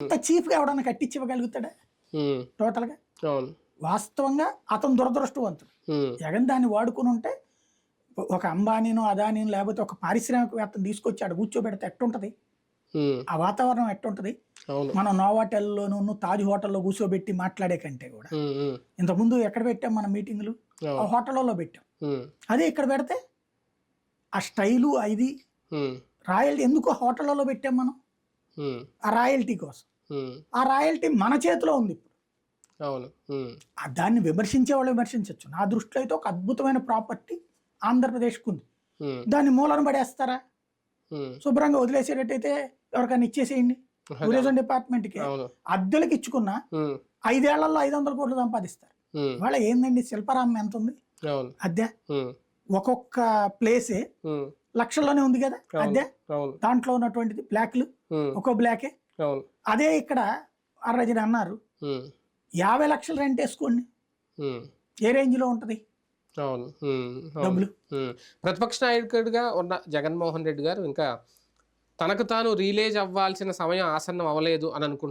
చీఫ్గా ఎవడన్నా కట్టించివ్వగలుగుతాడా టోటల్గా? వాస్తవంగా అతను దురదృష్టవంతుడు. జగన్ దాన్ని వాడుకుని ఉంటే ఒక అంబానీనో అదానీనో లేకపోతే ఒక పారిశ్రామికవేత్తను తీసుకొచ్చి ఆడ కూర్చోబెడితే ఎట్టుంటది, ఆ వాతావరణం ఎట్టుంటది? మనం నోవాటెల్లోనూ తాజ్ హోటల్లో కూర్చోబెట్టి మాట్లాడే కంటే కూడా ఇంతకుముందు ఎక్కడ పెట్టాం మన మీటింగ్లు? ఆ హోటల్లో పెట్టాం. అదే ఇక్కడ పెడితే ఆ స్టైలు అది రాయల్టీ ఎందుకు హోటళ్లలో పెట్టాం మనం? ఆ రాయల్టీ కోసం. ఆ రాయల్టీ మన చేతిలో ఉంది ఇప్పుడు. దాన్ని విమర్శించే వాళ్ళు విమర్శించవచ్చు. నా దృష్టిలో అయితే ఒక అద్భుతమైన ప్రాపర్టీ ఆంధ్రప్రదేశ్కి ఉంది. దాన్ని మూలన పడేస్తారా? శుభ్రంగా వదిలేసేటట్టయితే ఎవరికైనా ఇచ్చేసేయండి. టూరిజం డిపార్ట్మెంట్కి అద్దెలకు ఇచ్చుకున్నా 5 ఏళ్లలో 500 కోట్లు సంపాదిస్తారు. వాళ్ళ ఏందండి శిల్పారామం ఎంత ఉంది అద్దె? ఒక్కొక్క ప్లేసే లక్షల్లోనే ఉంది కదా అద్దె. దాంట్లో ఉన్నటువంటిది బ్లాక్లు ఒక్కో బ్లాకే. అదే ఇక్కడ అర్రజన అన్నారు 50 లక్షలు రెంట్ వేసుకోండి, ఏ రేంజ్ లో ఉంటది డబ్బులు? ప్రతిపక్ష నాయకుడిగా ఉన్న జగన్మోహన్ రెడ్డి గారు ఇంకా తనకు తాను రిలీజ్ అవ్వాల్సిన సమయం ఆసన్నం అవ్వలేదు అని అనుకుంటున్నారు.